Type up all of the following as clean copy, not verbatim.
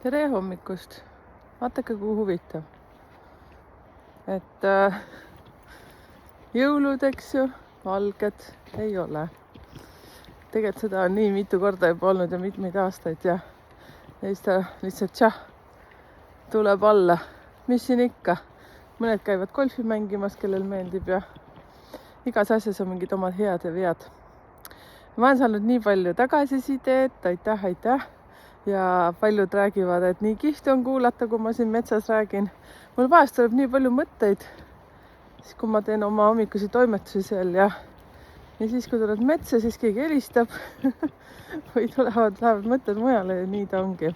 Tere hommikust! Vaatake, kui huvitav. Et jõulud, eks ju, valged ei ole. Tegelikult seda on nii mitu korda juba olnud ja mitmeid aastaid ja siis ta lihtsalt tuleb alla. Mis siin ikka? Mõned käivad golfi mängimas, kellel meeldib ja igas asjas on mingid omad head ja vead. Ma olen saanud nii palju tagasisidet, aitäh. Ja paljud räägivad, et nii kihvt on kuulata, kui ma siin metsas räägin. Mul vahest tuleb nii palju mõtteid, siis kui ma teen oma hommikusi toimetusi seal ja siis kui tuled metsa, siis keegi helistab või lähevad mõtted mujale ja nii ta ongi.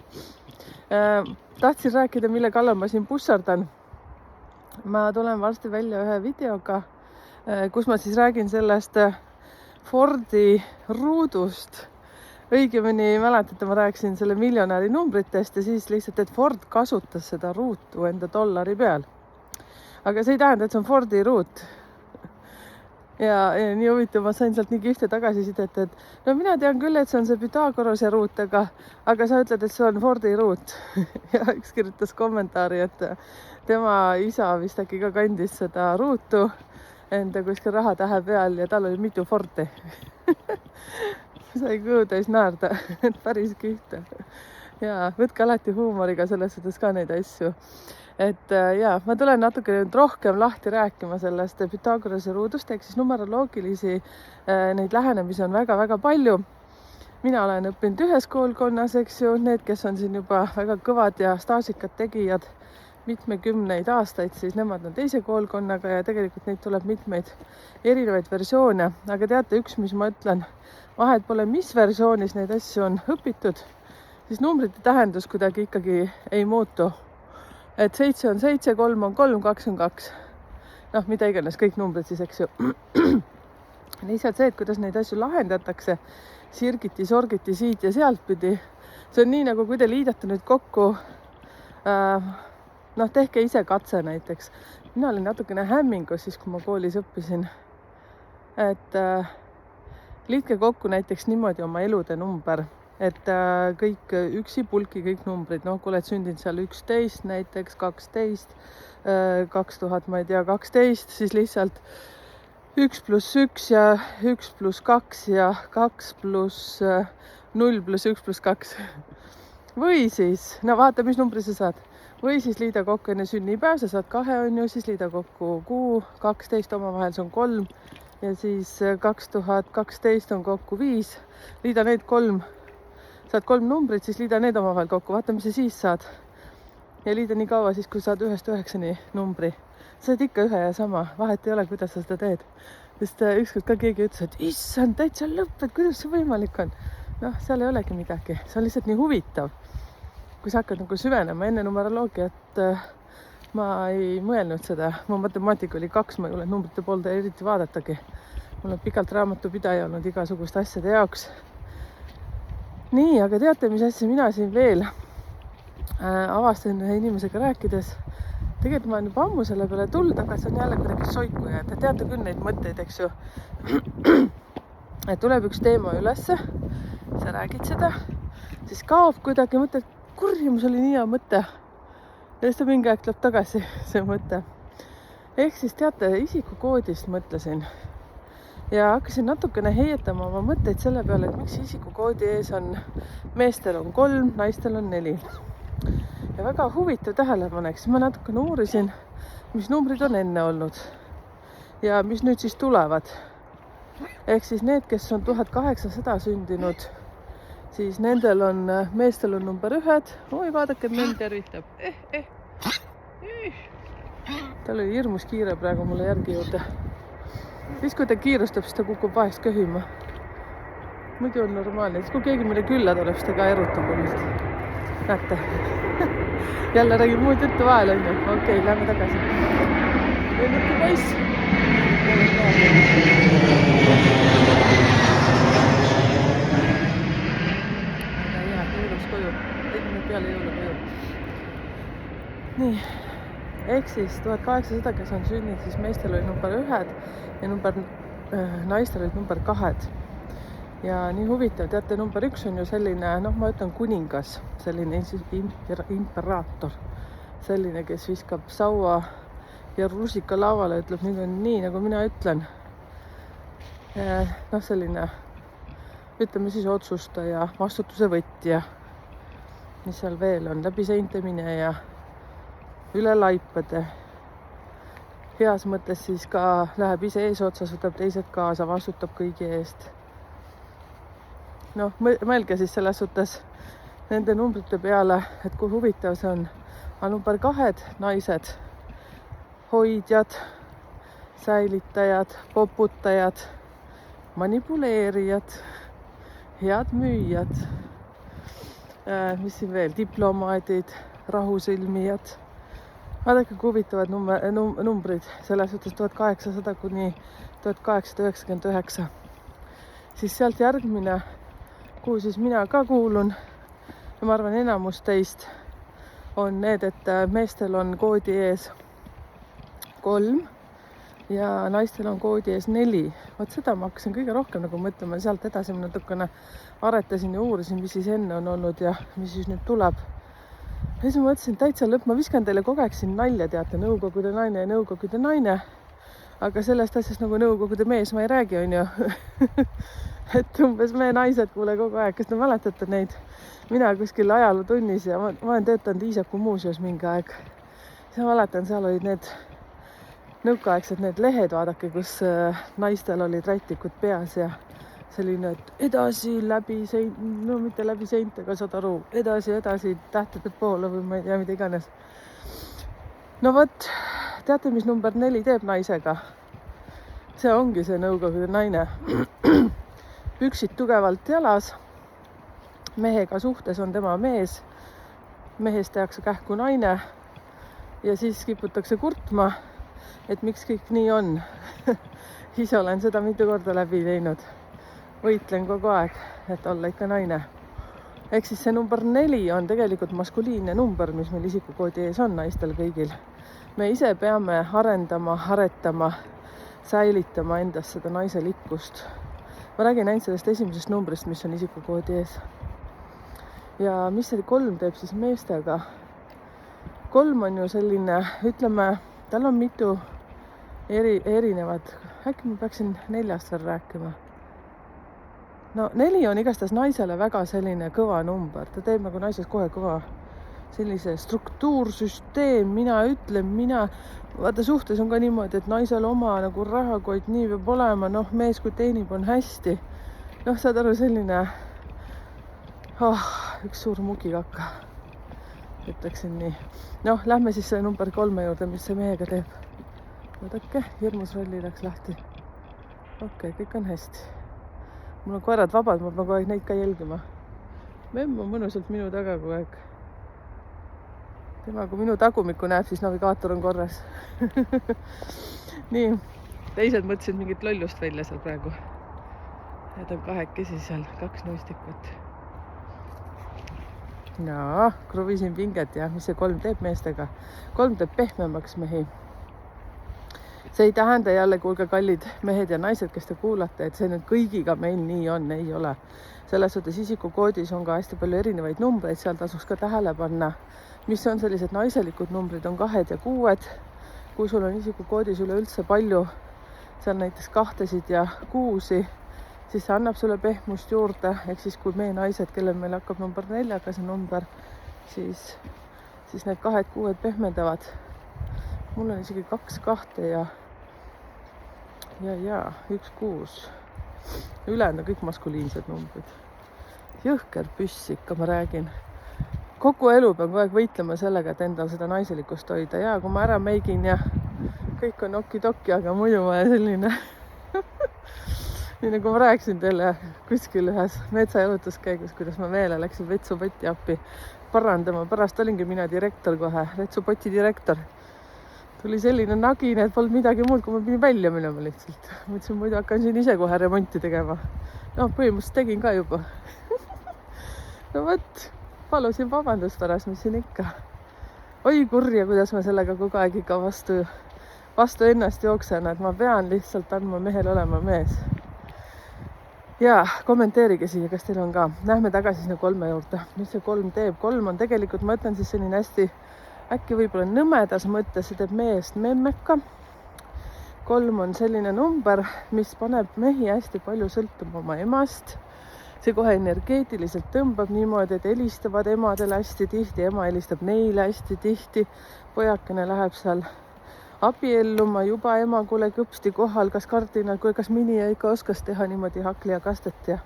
Tahtsin rääkida, mille kallal ma siin pussardan. Ma tulen varsti välja ühe videoga, kus ma siis räägin sellest Fordi ruudust. Õigemini mäletate, ma rääkisin selle miljonäri numbritest ja siis lihtsalt, et Ford kasutas seda ruutu enda dollari peal. Aga see ei tähenda, et see on Fordi ruut. Ja nii huvitav, ma sain sealt nii kihvte tagasisidet, et no mina tean küll, et see on see Pythagorase ruut, aga sa ütled, et see on Fordi ruut. Ja üks kirjutas kommentaari, et tema isa vist äkki ka kandis seda ruutu enda kuskil rahatähe peal ja tal oli mitu Fordi. Sai kõhu täis naerda, et päris kihvt. Ja võtke alati huumoriga selles suhtes ka neid asju. Et ma tulen natuke nüüd rohkem lahti rääkima sellest Pythagorase ruudust, ehk siis numeroloogilisi neid lähenemisi on väga-väga palju. Mina olen õppinud ühes koolkonnas, eks ju, need, kes on siin juba väga kõvad ja staažikad tegijad mitmekümneid aastaid, siis nemad on teise koolkonnaga ja tegelikult neid tuleb mitmeid erinevaid versioone. Aga teate, üks, mis ma ütlen, vahet pole, mis versioonis neid asju on õpitud, siis numbrite tähendus kuidagi ikkagi ei muutu. Et 7 on 7, 3 on 3, 2 on 2. Noh, mida iganes, kõik numbrid siis, eks ju. Lihtsalt see, et kuidas neid asju lahendatakse, sirgiti, sorgiti siit ja sealt pidi. See on nii, nagu kui te liidate nüüd kokku, tehke ise katse näiteks. Mina olin natukene hämmingus siis, kui ma koolis õppisin. Et liitke kokku näiteks niimoodi oma elude number, et kõik üksipulki kõik numbrid, kui oled sündinud seal 11, näiteks 12, 2000, ma ei tea, 12, siis lihtsalt 1 + 1 ja 1 + 2 ja 2 + 0 + 1 + 2. Või siis, vaata, mis numbri sa saad. Või siis liida kokku enne sünnipäev, sa saad 2, on ju, siis liida kokku kuu, 12 omavahel, see on 3 ja siis 2012 on kokku 5, liida need 3, saad 3 numbrit, siis liida need omavahel kokku, vaata, mis sa siis saad. Ja liida nii kaua siis, kui saad 1-9 numbri. Saad ikka ühe ja sama, vahet ei ole, kuidas sa seda teed. Sest ükskord ka keegi ütles, et issand, täitsa lõpp, et kuidas see võimalik on. Seal ei olegi midagi, see on lihtsalt nii huvitav. Kui sa hakkad süvenema enne numeroloogiat, ma ei mõelnud seda. Mu matemaatika oli 2, ma ei ole numbrite poolde eriti vaadatagi. Mul on pikalt raamatupidaja olnud igasuguste asjade jaoks. Nii, aga teate, mis asja mina siin veel avastasin ühe inimesega rääkides. Tegelikult ma olen juba ammu selle peale tulnud, aga see on jälle kuidagi soiku ja te teate küll neid mõtteid, eks ju. Et tuleb üks teema ülesse, sa räägid seda, siis kaob kuidagi mõte, kurjumus oli nii hea mõte. Ja siis ta mingi aeg tuleb tagasi see mõte. Ehk siis teate, isikukoodist mõtlesin. Ja hakkasin natukene heietama oma mõtteid selle peale, et miks isikukoodi ees on meestel on 3, naistel on 4. Ja väga huvitav tähelepanek, siis ma natukene uurisin, mis numbrid on enne olnud ja mis nüüd siis tulevad. Ehk siis need, kes on 1800 sündinud, siis nendel on, meestel on number 1. Oi, vaadake, et meil tervitab. Tal oli hirmus kiire praegu mulle järgi juurde. Siis kui ta kiirustab, siis ta kukub vahest köhima. Muidu on normaalne. Siis kui keegi meile külla tuleb, siis ta ka erutab ennast. Näete. Jälle räägib muud juttu vahel, on ju. Okei, lähme tagasi. Õnnetu poiss. Peale jõulukoju. Nii, ehk siis 1800, kes on sünninud, siis meestel oli number 1 ja naistel oli number 2. ja nii huvitav, teate, number 1 on ju selline, noh, ma ütlen kuningas, selline imperaator, selline, kes viskab saua ja rusika lauale, ütleb nüüd on nii, nagu mina ütlen. Noh, selline, ütleme siis otsustaja, vastutuse võtja, mis seal veel on, läbi seinte mineja, üle laipade. Heas mõttes siis ka läheb ise eesotsas, võtab teised kaasa, vastutab kõigi eest. Noh, mõelge siis selles suhtes nende numbrite peale, et kui huvitav see on. Aga number 2, naised, hoidjad, säilitajad, poputajad, manipuleerijad, head müüjad, mis siin veel, diplomaadid, rahusilmijad. Vaadake, kui huvitavad numbrid, selles suhtes 1800 kuni 1899. Siis sealt järgmine, kuhu siis mina ka kuulun, ja ma arvan, enamus teist on need, et meestel on koodi ees 3 ja naistel on koodi ees 4. Vot seda ma hakkasin kõige rohkem nagu mõtlema, sealt edasi ma natukene aretasin ja uurisin, mis siis enne on olnud ja mis siis nüüd tuleb. Ja siis ma mõtlesin, täitsa lõpp, ma viskan teile kogu aeg siin nalja, teate, nõukogude naine ja nõukogude naine. Aga sellest asjast nagu nõukogude mees ma ei räägi, on ju. Et umbes me naised kuule kogu aeg, kas te mäletate neid? Mina kuskil ajalootunnis ja ma olen töötanud Iisaku muuseumis mingi aeg. Siis ma mäletan, seal olid need nõukaaegsed need lehed, vaadake, kus naistel olid rätikud peas ja selline, et edasi läbi seint, no mitte läbi seint, aga saad aru, edasi tähtede poole või ma ei tea, mida iganes. No vot, teate, mis number 4 teeb naisega? See ongi see nõukogude naine. Püksid tugevalt jalas, mehega suhtes on tema mees, mehest tehakse kähku naine ja siis kiputakse kurtma, et miks kõik nii on. Ise olen seda mitu korda läbi teinud. Võitlen kogu aeg, et olla ikka naine. Ehk siis see number 4 on tegelikult maskuliinne number, mis meil isikukoodi ees on naistel kõigil. Me ise peame arendama, aretama, säilitama endas seda naiselikkust. Ma räägin ainult sellest esimesest numbrist, mis on isikukoodi ees. Ja mis see 3 teeb siis meestega? 3 on ju selline, ütleme, tal on mitu erinevad. Äkki ma peaksin 4 veel rääkima. No 4 on igastahes naisele väga selline kõva number. Ta teeb nagu naises kohe kõva sellise struktuursüsteem, mina ütlen, vaata suhtes on ka niimoodi, et naisel oma nagu rahakott nii peab olema, noh, mees kui teenib on hästi. Noh, saad aru, selline üks suur mugikakka, ütleksin nii. Noh, lähme siis selle number 3 juurde, mis see mehega teeb. Vaadake, hirmus rolli läks lahti. Okei, kõik on hästi. Mul on koerad vabad, ma pean kogu aeg neid ka jälgima. Memm on mõnusalt minu taga kogu aeg. Tema, kui minu tagumikku näeb, siis navigaator on korras. Nii, teised mõtlesid mingit lollust välja seal praegu. Need on 2 seal, 2 nõustikut. No, kruvisin pinget ja mis see 3 teeb meestega? 3 teeb pehmemaks mehi. See ei tähenda jälle, kuulge kallid mehed ja naised, kes te kuulate, et see nüüd kõigiga meil nii on, ei ole. Selles suhtes isikukoodis on ka hästi palju erinevaid numbreid, seal tasuks ka tähele panna, mis on sellised naiselikud numbrid, on 2 ja 6. Kui sul on isikukoodis üleüldse palju, seal näiteks 2 ja 6, siis see annab sulle pehmust juurde, ehk siis kui meie naised, kellel meil hakkab number 4-ga see number, siis need 2 ja 6 pehmendavad. Mul on isegi 2 ja 1 6. Ülejäänud on kõik maskuliinsed numbrid. Jõhker püss ikka, ma räägin. Kogu elu pean kogu aeg võitlema sellega, et endal seda naiselikkust hoida. Ja kui ma ära meigin ja kõik on okidoki, aga muidu ma selline. Nii nagu ma rääkisin teile kuskil ühes metsajalutuskäigus, kuidas ma meele läksin vetsupoti appi parandama. Pärast olingi mina direktor kohe, vetsupoti direktor. Tuli selline nagin, et polnud midagi muud, kui ma pidin välja minema lihtsalt. Mõtlesin, muidu hakkan siin ise kohe remonti tegema. No, põhimõtteliselt tegin ka juba. No võt, palusin vabandust pärast, mis siin ikka. Oi kurja, kuidas ma sellega kogu aeg ikka vastu ennast jooksen, et ma pean lihtsalt andma mehel olema mees. ja kommenteerige siia, kas teil on ka. Lähme tagasi sinna 3 juurde. Mis see 3 teeb? 3 on tegelikult, ma ütlen siis selline hästi äkki võib-olla nõmedas mõttes, see teeb meest memmeka. 3 on selline number, mis paneb mehi hästi palju sõltuma oma emast. See kohe energeetiliselt tõmbab niimoodi, et helistavad emadele hästi tihti, ema helistab neile hästi tihti. Pojakene läheb seal abielluma, juba ema kuule kõpsti kohal, kas kardinad, kas mini ikka oskas teha niimoodi hakli ja kastet ja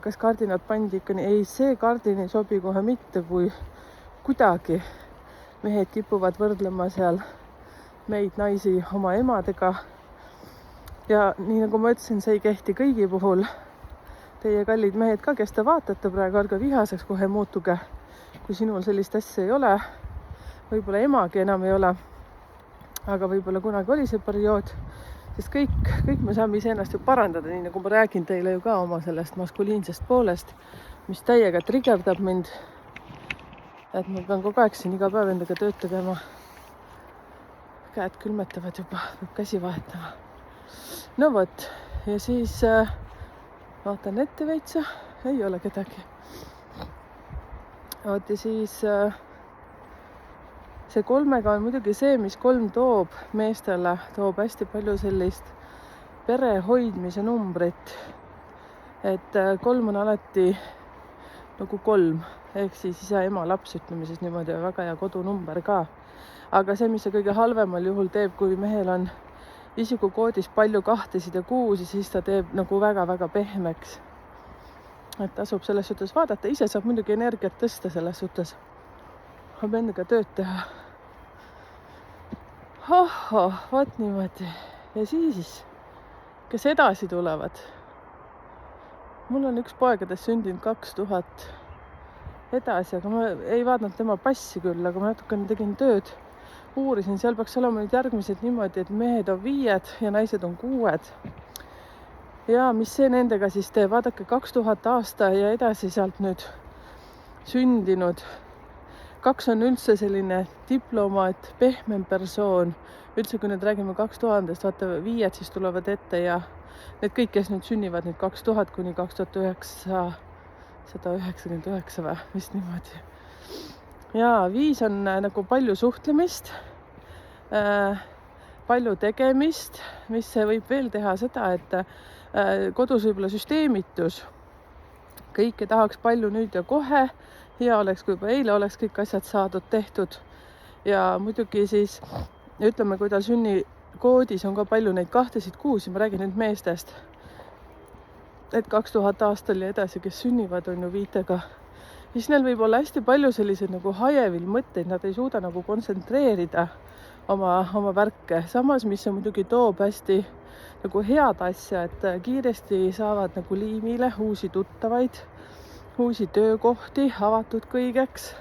kas kardinad pandi ikka nii. Ei, see kardin ei sobi kohe mitte, kui kuidagi mehed kipuvad võrdlema seal meid naisi oma emadega. Ja nii nagu ma ütlesin, see ei kehti kõigi puhul. Teie kallid mehed ka, kes te vaatate praegu, ärge vihaseks kohe muutuge, kui sinul sellist asja ei ole. Võib-olla emagi enam ei ole, aga võib-olla kunagi oli see periood, sest kõik me saame iseennast ju parandada, nii nagu ma räägin teile ju ka oma sellest maskuliinsest poolest, mis täiega trigerdab mind, et ma pean kogu aeg siin iga päev endaga tööd tegema. Käed külmetavad juba, peab käsi vahetama. No vot, ja siis vaatan ette veitsa, ei ole kedagi. Vot ja siis see 3 on muidugi see, mis 3 toob meestele, toob hästi palju sellist pere hoidmise numbrit. Et 3 on alati nagu 3, ehk siis isa, ema, laps, ütleme siis niimoodi, väga hea kodunumber ka. Aga see, mis see kõige halvemal juhul teeb, kui mehel on isikukoodis palju 2-sid ja 6, siis ta teeb nagu väga-väga pehmeks. Et tasub selles suhtes vaadata, ise saab muidugi energiat tõsta selles suhtes. Saab endaga tööd teha. Vaat niimoodi. Ja siis, kes edasi tulevad. Mul on üks poegadest sündinud 2000 edasi, aga ma ei vaadanud tema passi küll, aga ma natukene tegin tööd. Uurisin, seal peaks olema nüüd järgmised niimoodi, et mehed on 5 ja naised on 6. Ja mis see nendega siis teeb? Vaadake, 2000 aasta ja edasi sealt nüüd sündinud. 2 on üldse selline diplomaat, pehmem persoon. Üldse, kui nüüd räägime 2000-st, vaata 5 siis tulevad ette ja need kõik, kes nüüd sünnivad nüüd 2000 kuni 2999 või vist niimoodi. Ja 5 on nagu palju suhtlemist, palju tegemist, mis see võib veel teha seda, et kodus võib-olla süsteemitus. Kõike tahaks palju nüüd ja kohe. Hea oleks, kui juba eile oleks kõik asjad saadud tehtud. Ja muidugi siis, ütleme, kui tal sünnikoodis on ka palju neid 2-sid 6, ma räägin nüüd meestest. Et 2000 aastal ja edasi, kes sünnivad, on ju 5-ga. Siis neil võib olla hästi palju selliseid nagu hajevil mõtteid, nad ei suuda nagu kontsentreerida oma värke. Samas, mis see muidugi toob hästi nagu head asja, et kiiresti saavad nagu liimile uusi tuttavaid, uusi töökohti, avatud kõigeks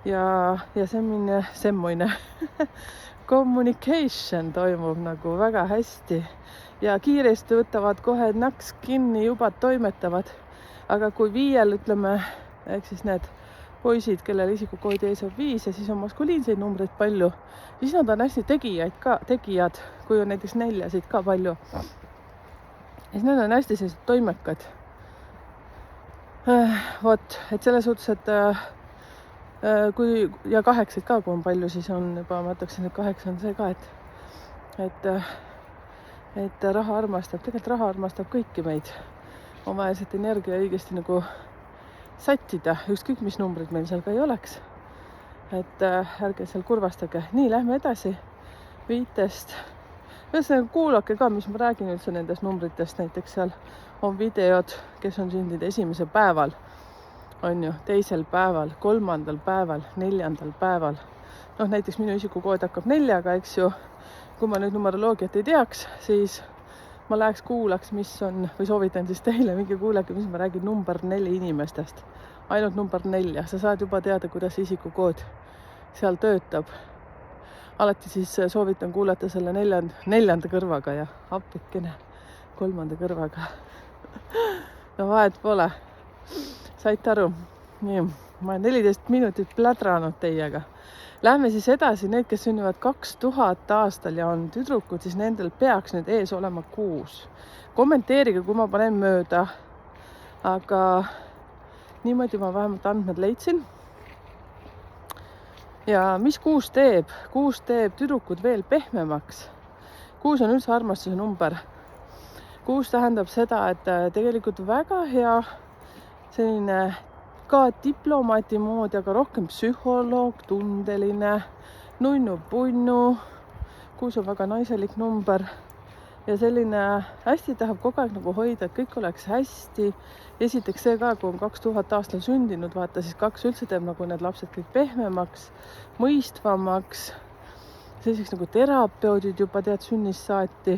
ja semmoine communication toimub nagu väga hästi ja kiiresti võtavad kohe naks kinni, juba toimetavad. Aga kui 5, ütleme, ehk siis need poisid, kellel isikukoodi ees on 5 ja siis on maskuliinseid numbreid palju, siis nad on hästi tegijad, kui on näiteks 4-sid ka palju. Ja siis nad on hästi sellised toimekad. Vot, et selles suhtes, et kui ja 8-id ka, kui on palju, siis on juba, ma ütleksin, et 8 on see ka, et raha armastab, tegelikult raha armastab kõiki meid. On vaja seda energia õigesti nagu sättida, ükskõik mis numbrid meil seal ka ei oleks. Et ärge seal kurvastage. Nii, lähme edasi 5-st. Ühesõnaga, kuulake ka, mis ma räägin üldse nendest numbritest. Näiteks seal on videod, kes on sündinud 1. päeval, on ju, 2. päeval, 3. päeval, 4. päeval. Noh, näiteks minu isikukood hakkab 4-ga, eks ju. Kui ma nüüd numeroloogiat ei teaks, siis ma läheks kuulaks, mis on, või soovitan siis teile, mingi kuulake, mis ma räägin number 4 inimestest. Ainult number 4. Sa saad juba teada, kuidas isikukood seal töötab. Alati siis soovitan kuulata selle 4. kõrvaga ja appikene 3. kõrvaga. No vahet pole. Saite aru? Nii, ma olen 14 minutit plädranud teiega. Lähme siis edasi, need, kes sünnivad 2000 aastal ja on tüdrukud, siis nendel peaks nüüd ees olema 6. Kommenteerige, kui ma panen mööda. aga niimoodi ma vähemalt andmed leidsin. Ja mis 6 teeb? 6 teeb tüdrukud veel pehmemaks. 6 on üldse armastuse number. 6 tähendab seda, et tegelikult väga hea selline ka diplomaati moodi, aga rohkem psühholoog, tundeline, nunnu-punnu. 6 on väga naiselik number ja selline hästi tahab kogu aeg nagu hoida, et kõik oleks hästi. Esiteks see ka, kui on 2000 aastal sündinud, vaata, siis 2 üldse teeb nagu need lapsed kõik pehmemaks, mõistvamaks, selliseks nagu terapeudid juba tead sünnist saati.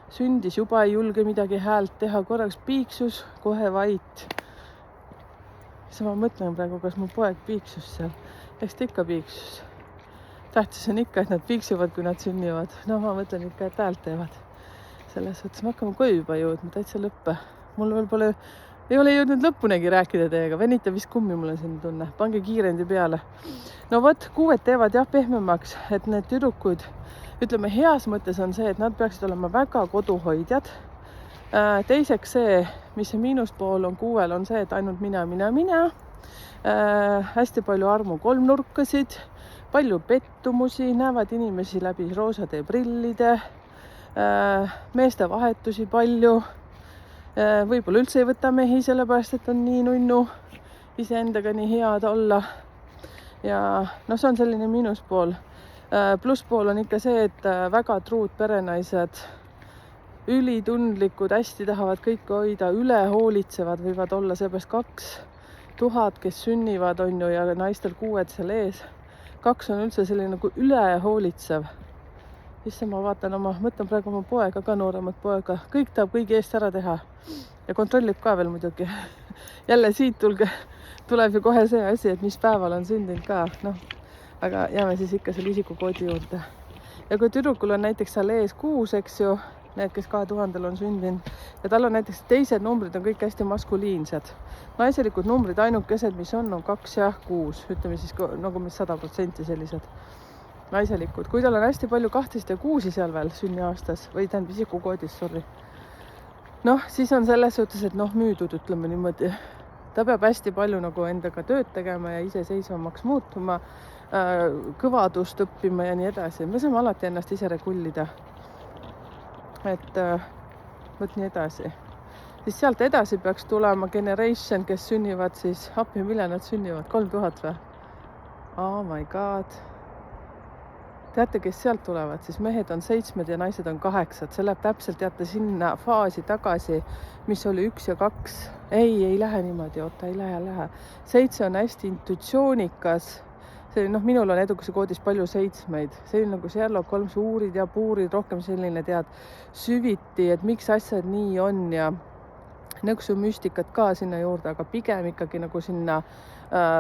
Sündis juba ei julge midagi häält teha, korraks piiksus, kohe vait. Siis ma mõtlen praegu, kas mu poeg piiksus seal, eks ta ikka piiksus. Tähtis on ikka, et nad piiksuvad, kui nad sünnivad. No ma mõtlen ikka, et häält teevad. Selles mõttes me hakkame koju juba jõudma, täitsa lõppe. Mul veel ei ole jõudnud lõpunegi rääkida teiega, venita vist kummi mulle siin tunne, pange kiirendi peale. No vot, 6 teevad jah pehmemaks, et need tüdrukud, ütleme heas mõttes on see, et nad peaksid olema väga koduhoidjad. Teiseks see, mis see miinuspool on 6-l, on see, et ainult mina. Hästi palju armu kolmnurkasid, palju pettumusi, näevad inimesi läbi roosade prillide, meeste vahetusi palju. Võib-olla üldse ei võta mehi, sellepärast, et on nii nunnu iseendaga nii head olla. Ja no see on selline miinuspool. Plusspool on ikka see, et väga truud perenaised, ülitundlikud, hästi tahavad kõike hoida, üle hoolitsevad võivad olla, seepärast 2000, kes sünnivad, on ju, ja naistel 6 seal ees. 2 on üldse selline nagu üle hoolitsev. Isse ma vaatan mõtlen praegu oma poega, ka nooremat poega. Kõik tahab kõigi eest ära teha ja kontrollib ka veel muidugi. Jälle siit tuleb ju kohe see asi, et mis päeval on sündinud ka. No, aga jääme siis ikka selle isikukoodi juurde. Ja kui tüdrukul on näiteks seal ees 6, eks ju, need, kes 2000 on sündinud, ja tal on näiteks teised numbrid on kõik hästi maskuliinsed. Naiselikud numbrid ainukesed, mis on 2 ja 6, ütleme siis nagu 100% sellised naiselikud. Kui tal on hästi palju 2 ja 6 seal veel sünniaastas või tähendab isikukoodis, sorry. Noh, siis on selles suhtes, et müüdud, ütleme niimoodi. Ta peab hästi palju nagu endaga tööd tegema ja iseseisvamaks muutuma, kõvadust õppima ja nii edasi. Me saame alati ennast ise regullida. Et võt nii edasi. Siis sealt edasi peaks tulema generation, kes sünnivad siis, appi, mille nad sünnivad? 3000 või? Oh my god. Teate, kes sealt tulevad, siis mehed on 7 ja naised on 8. See läheb täpselt teate sinna faasi tagasi, mis oli 1 ja 2. Ei lähe niimoodi, oota, ei lähe. 7 on hästi intuitsioonikas. See, minul on edukuse koodis palju 7. See on nagu Sherlock Holmes, uurid ja puurid, rohkem selline tead süviti, et miks asjad nii on ja nõksu müstikat ka sinna juurde, aga pigem ikkagi nagu sinna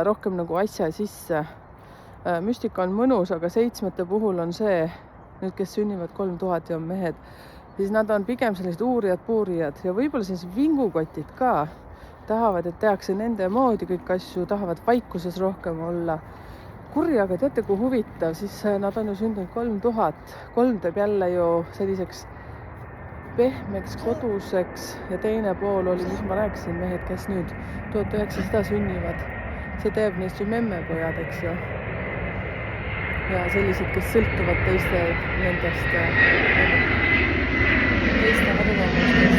rohkem nagu asja sisse. Müstika on mõnus, aga 7 puhul on see, nüüd kes sünnivad 3000 ja on mehed, siis nad on pigem sellised uurijad, puurijad ja võib-olla sellised vingukotid ka tahavad, et tehakse nende moodi kõik asju, tahavad vaikuses rohkem olla. Kuri, aga teate, kui huvitav, siis nad on ju sündinud 3000. 3 teeb jälle ju selliseks pehmeks, koduseks ja teine pool oli, mis ma rääkisin, mehed, kes nüüd 1900 sünnivad. See teeb neist ju memmepojad, eks ju. Ja sellised, kes sõltuvad teiste nendest teiste arvamustest.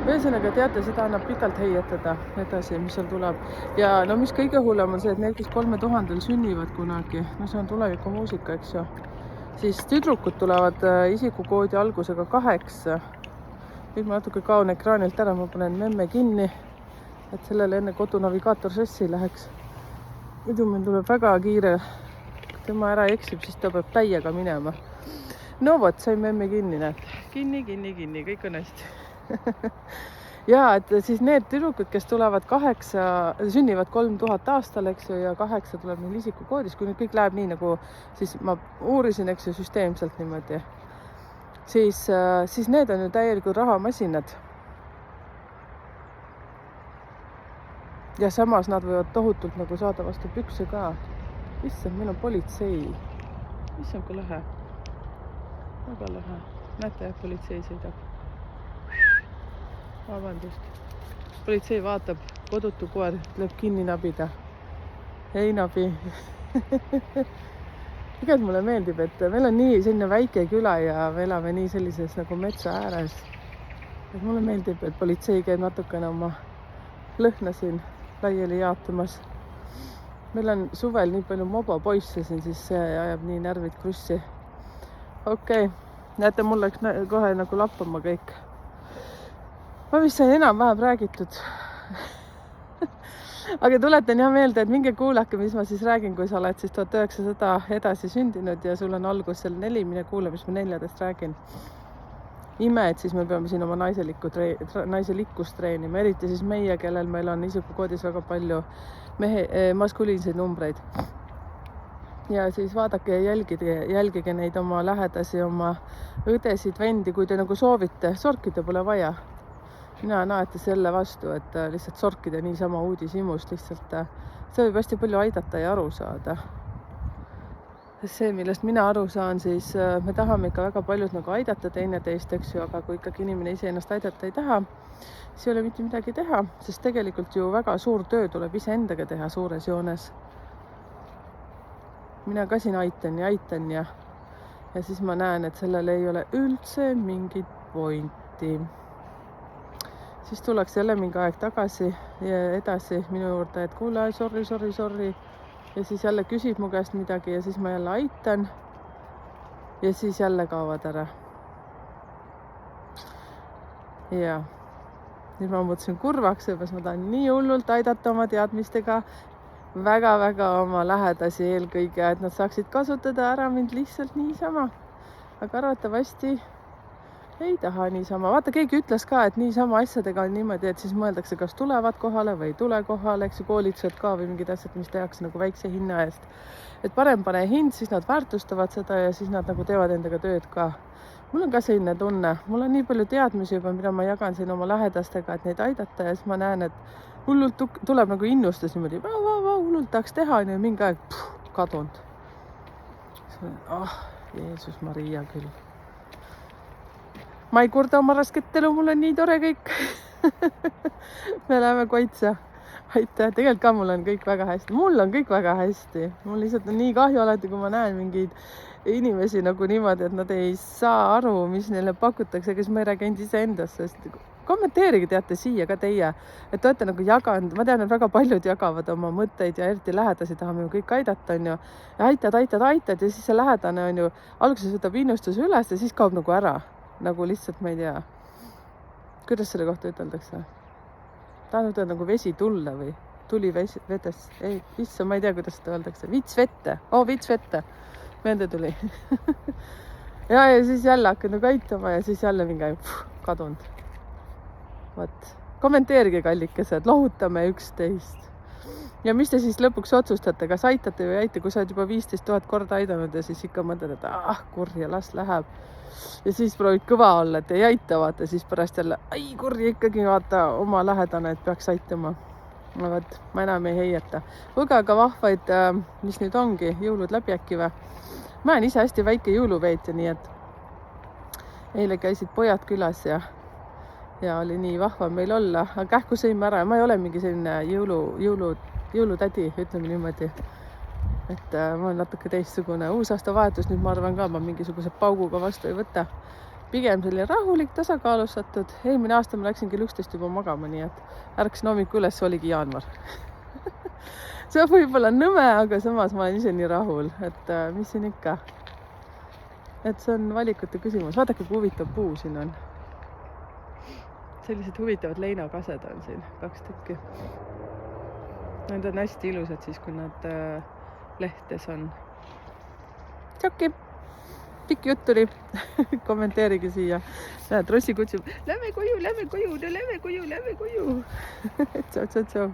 Ühesõnaga teate, seda annab pikalt heietada edasi, mis seal tuleb. Ja mis kõige hullem on see, et need, kes 3000 sünnivad kunagi, see on tuleviku muusika, eks ju, siis tüdrukud tulevad isikukoodi algusega 8. Nüüd ma natuke kaon ekraanilt ära, ma panen memme kinni, et sellele enne kodunavigaator sassi läheks. Muidu meil tuleb väga kiire, kui tema ära eksib, siis ta peab täiega minema. No vot, sain memme kinni, näed. Kinni, kõik on hästi. Ja, et siis need tüdrukud, kes tulevad 8, sünnivad 3000 aastal, eks ju, ja 8 tuleb neil isikukoodis, kui nüüd kõik läheb nii nagu, siis ma uurisin, eks ju, süsteemselt niimoodi. Siis need on ju täielikult rahamasinad. Ja samas nad võivad tohutult nagu saada vastu pükse ka. Issand, meil on politsei. issand, kui lahe. Väga lahe. Näete, politsei sõidab. Vabandust. Politsei vaatab, kodutu koer lööb kinni nabida. Ei nabi. Tegelikult mulle meeldib, et meil on nii selline väike küla ja me elame nii sellises nagu metsa ääres. Et mulle meeldib, et politsei käib natukene oma lõhna siin laiali jaotamas. Meil on suvel nii palju mobopoisse siin, siis see ajab nii närvid krussi. Okei, näete, mul läks kohe nagu lappama kõik. Ma vist sain enam-vähem räägitud. Aga tuletan hea meelde, et minge kuulake, mis ma siis räägin, kui sa oled siis 1900 edasi sündinud ja sul on algus seal 4, mine kuule, mis ma 4 räägin. Ime, et siis me peame siin oma naiselikkust treenima, eriti siis meie, kellel meil on isikukoodis väga palju maskuliinseid numbreid. Ja siis vaadake ja jälgige neid oma lähedasi, oma õdesid, vendi, kui te nagu soovite. Sorkida pole vaja. Mina on alati selle vastu, et lihtsalt sorkida niisama uudishimust, lihtsalt see võib hästi palju aidata ja aru saada. See, millest mina aru saan, siis me tahame ikka väga paljud nagu aidata teineteist, eks ju, aga kui ikkagi inimene ise ennast aidata ei taha, siis ei ole mitte midagi teha, sest tegelikult ju väga suur töö tuleb iseendaga teha suures joones. Mina ka siin aitan ja siis ma näen, et sellel ei ole üldse mingit pointi. Siis tuleks jälle mingi aeg tagasi ja edasi minu juurde, et kuule, sorry. Ja siis jälle küsib mu käest midagi ja siis ma jälle aitan. Ja siis jälle kaovad ära. Ja nüüd ma mõtlesin kurvaks, seepärast ma tahan nii hullult aidata oma teadmistega väga-väga oma lähedasi eelkõige, et nad saaksid kasutada ära mind lihtsalt niisama. Aga arvatavasti ei taha niisama. Vaata, keegi ütles ka, et niisama asjadega on niimoodi, et siis mõeldakse, kas tulevad kohale või ei tule kohale, eks ju, koolitused ka või mingid asjad, mis tehakse nagu väikse hinna eest. Et parem pane hind, siis nad väärtustavad seda ja siis nad nagu teevad endaga tööd ka. Mul on ka selline tunne. Mul on nii palju teadmisi juba, mida ma jagan siin oma lähedastega, et neid aidata ja siis ma näen, et hullult tuleb nagu innustus niimoodi, hullult tahaks teha ja mingi aeg kadunud. Jeesus Maria küll. Ma ei kurda oma rasket elu, mul on nii tore kõik. Me läheme koitsa. Aitäh, tegelikult ka mul on kõik väga hästi. Mul on kõik väga hästi. Mul lihtsalt on nii kahju alati, kui ma näen mingeid inimesi nagu niimoodi, et nad ei saa aru, mis neile pakutakse, kes ma ei räägi ainult iseendast, sest kommenteerige teate siia ka teie, et olete nagu jaganud. Ma tean, et väga paljud jagavad oma mõtteid ja eriti lähedasi tahame ju kõik aidata, on ju. Ja aitad ja siis see lähedane on ju, alguses võtab innustuse üles ja siis kaob nagu ära. Nagu lihtsalt, ma ei tea, kuidas selle kohta üteldakse? Tahan ütelda nagu vesi tulla või tuli vedes. Ei, issa, ma ei tea, kuidas seda öeldakse. Vits vette. Vits vette. Meelde tuli. ja siis jälle hakkad nagu aitama ja siis jälle mingi kadunud. Võt. Kommenteerige, kallikesed, lohutame üksteist. Ja mis te siis lõpuks otsustate, kas aitate või ei aita, kui sa oled juba 15 000 korda aidanud ja siis ikka mõtled, et kurja, las läheb. Ja siis proovid kõva olla, et ei aita, vaata, siis pärast jälle, kurja ikkagi, vaata, oma lähedane, et peaks aitama. No võt, ma enam ei heieta. Võge aga vahvaid, mis nüüd ongi, jõulud läbi äkki või? Ma olen ise hästi väike jõuluveetja, nii et eile käisid pojad külas ja oli nii vahva meil olla, aga kähku sõime ära. Ma ei ole mingi selline jõulutädi, ütleme niimoodi. Et ma olen natuke teistsugune. Uusaasta vahetus nüüd ma arvan ka, ma mingisuguse pauguga vastu ei võta. Pigem selline rahulik, tasakaalustatud. Eelmine aasta ma läksin kell 11 juba magama, nii et ärkasin hommiku üles, oligi jaanuar. See on võib-olla nõme, aga samas ma olen ise nii rahul, et mis siin ikka. Et see on valikute küsimus. Vaadake, kui huvitav puu siin on. Sellised huvitavad leinakased on siin, 2 tükki. Need on hästi ilusad siis, kui nad lehtes on. Tšokki! Pikk jutt tuli. Kommenteerige siia. Näed, Rossi kutsub, lähme koju. Tšau.